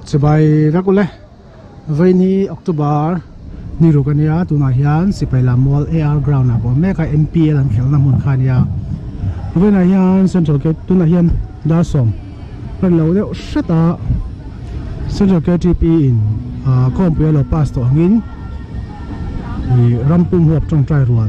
Sebai rakule Vaini October ni rukania tunahian Sipaila Mall AR ground abo meka MPL ang khelna mun khania Vaina hian Central Gate tunahian dasom ran lo de shata Central Gate in kompelo pasto angin ni rampum huap trong trai rual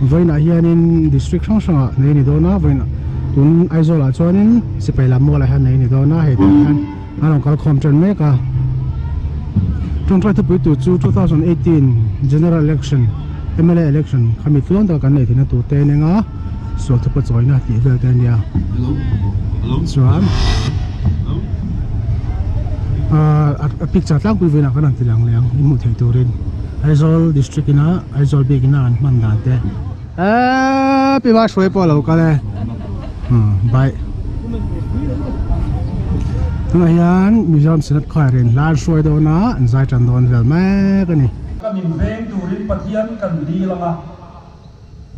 Vaina hian in district sanga nei ni dona Vaina tun aizola chuanin Sipaila Mall han nei ni dona he han anong kal khomtren meka trong trai tu 2018 general election MLA election kami tuan ta kan nei thina tu te nenga so tu pa joina ti vel te nia chuan a picture tlang pu vena kan tilang leng imu thei turin Aizawl district ina Aizawl big ina an man dan te pi ba shoi po lo ka le bai tuna hian museum sinat khai ren lan shoi do na an zai chan don vel me ka ni kamin veng turin pathian kan di langa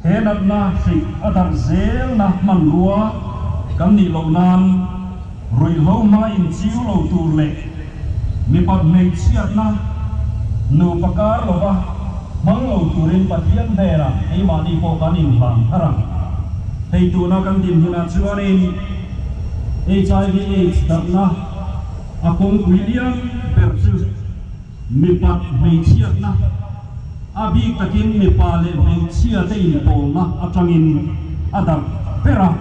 henat na fik adar zel na manrua kan ni lo nan roi lo ma in chiu lo tur le mi pat mei chiat na nu pakar lo ba mang lo turin pathian dera ei ma ni po kan in hlang harang hei tu na kan din hina chuanin HIV AIDS na akong William versus mipat may chiat na abi takin mipale may chiat ay inpol na atangin adang pera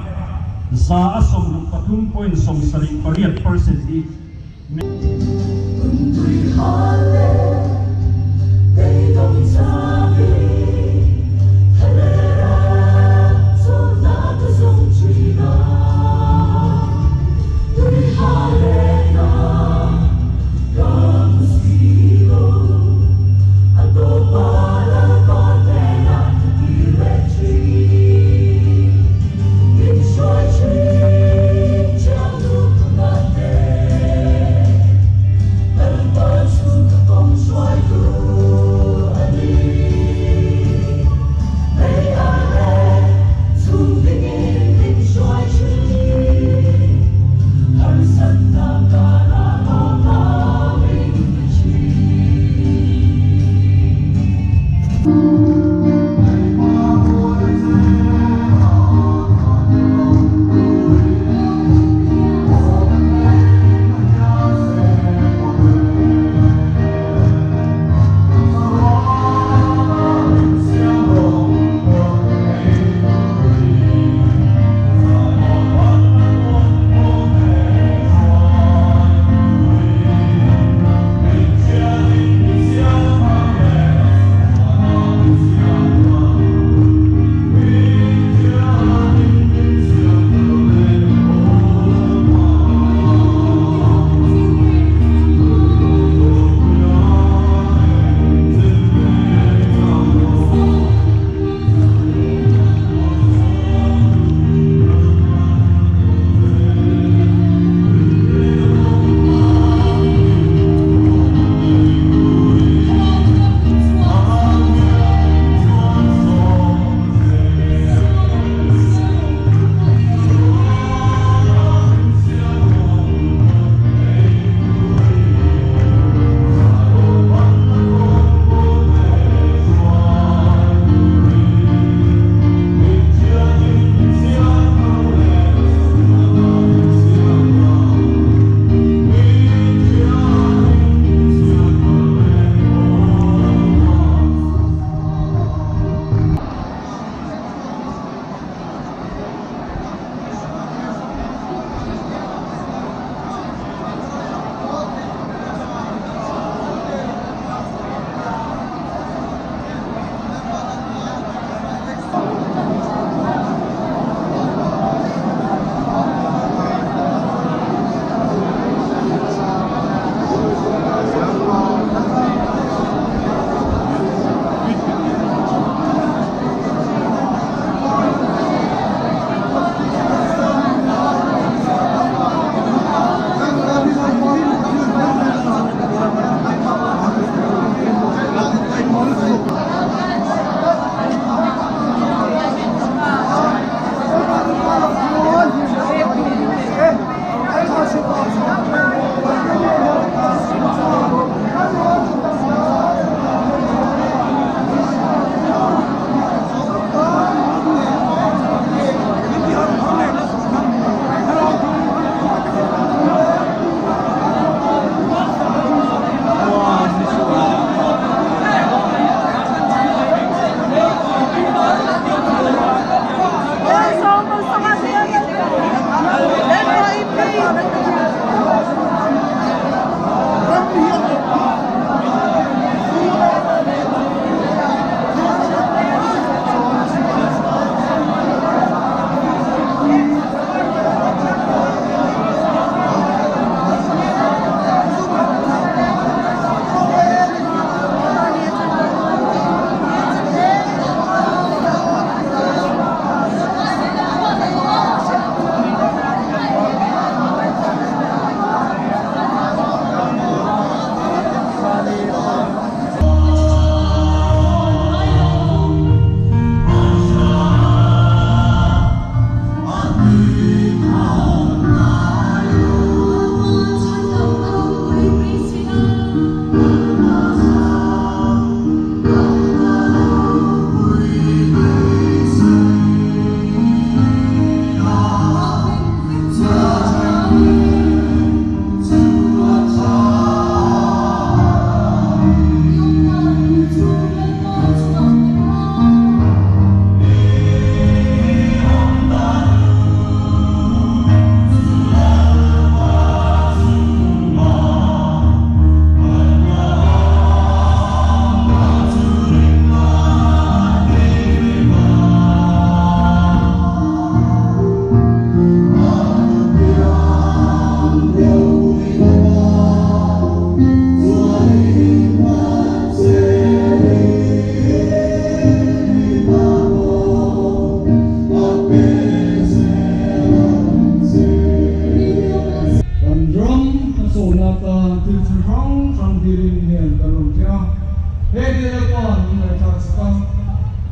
za asom patung point som saling pariat percentage Hãy subscribe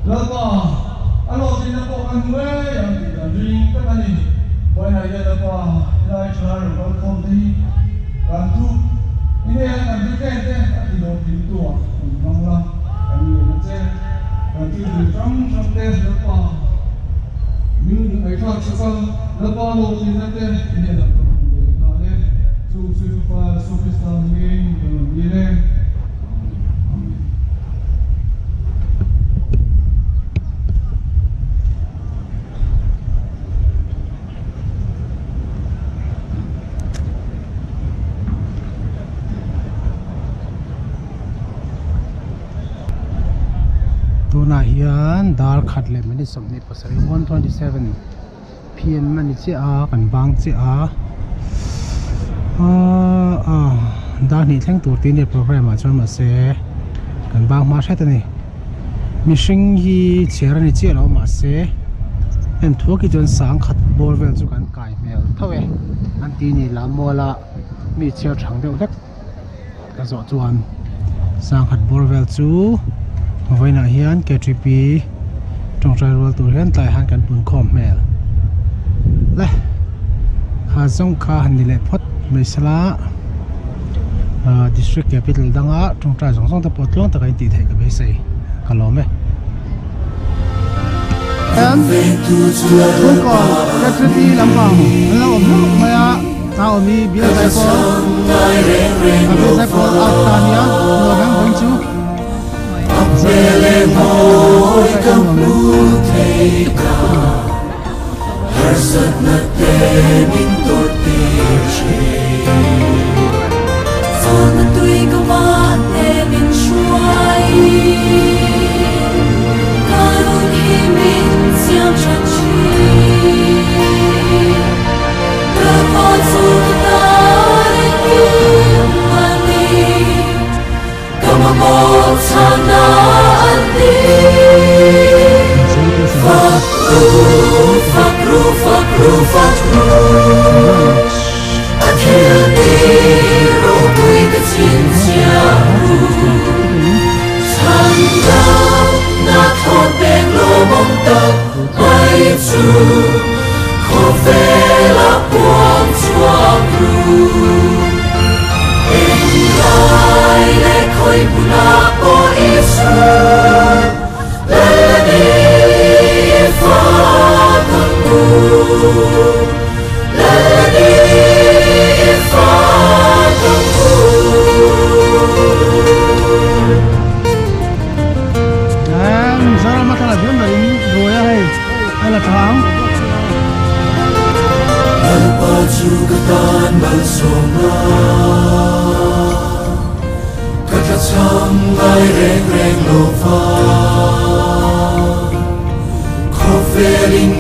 แล้วก็อารมณ์ที่นักบอกกันเว้ยอย่างที่กันดิ้งก็มันนี่วันไหนแล้วก็ได้ชาหรือว่าคนที่การทุกนี่เนี่ยการทุกแก่เจ้ที่โดนทิ้งตัวน้องละอันนี้มันเจ้การที่ดูจังเต้แล้วก็มีไอ้ข้าวชักแล้วก็โลที่นั่นเจ้เนี่ยแล้วก็นั่นเลยสู้ๆฟ้าสู้พิสานนี่นี่เลยตัวน่ะเฮียนดาร์ขัดเลยมันนี่สมนิปสริ127 PM มันนี่เจ้ากันบางเจ้าดาร์นี่แท่งตัวตีเนี่ยโปรแกรมมาจนมาเสกันบางมาใช่ตัวนี้มิชิงฮีเชียร์นี่เจ้าเรามาเสเอ็นทั่วกี่จนสังขัดบอลเวลจุกันไก่เมลเท่าไหร่อันตีนี่ลำมัวละมีเชียร์ช่างเดียวเล็กกระโจจวนสังขัดบอลเวลจูไว้หน้าเฮียนเกทริปีจงใจรัวตัวเฮียนไต่หันกันปุ่นคอมเมลและข้าส่งข้าหันนี่แหละพดไม่สละdistrict capital ดังอ่ะจงใจส่งตะปดลงตะไคร้ตีเทกับไปใส่กันล้อมไหมทุกคนเกทริปีลำบากแล้วผมรู้ไหมอ่ะเรามีเบียร์ไซโฟเบียร์ไซโฟอัลตาเนียเราแบ่งเป็นจูVele moi kaputeika Harsat na temin tortiche Son na tui kama temin shuai Karun himin siam chachi Kapot sultanin kimani Kamamot sana Fakru Akhir diro kui kecinciaku Sandang na thot beng lo mong tak Hai chu Ko vela buang chuakru Eng lai le koi puna po isu Lalani Fatamu Lalani Fatamu Dan Zara matalah dia dari Roya hai Ala tahang Alpaju ketan balsoma Kacang lai reng lova Kofeling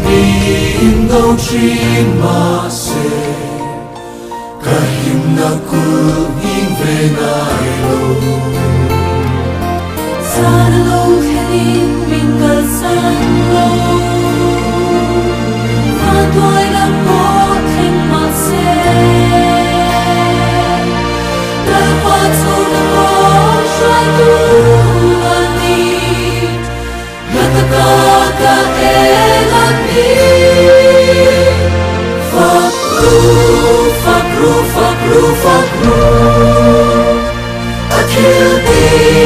indo chin mase Kahim na kulhing venaylo Sana long khenin mingal sanlo Fatwai la mo theng mase Dal patu na mo shai tu ani Gataka ka elani Fakru Akhil di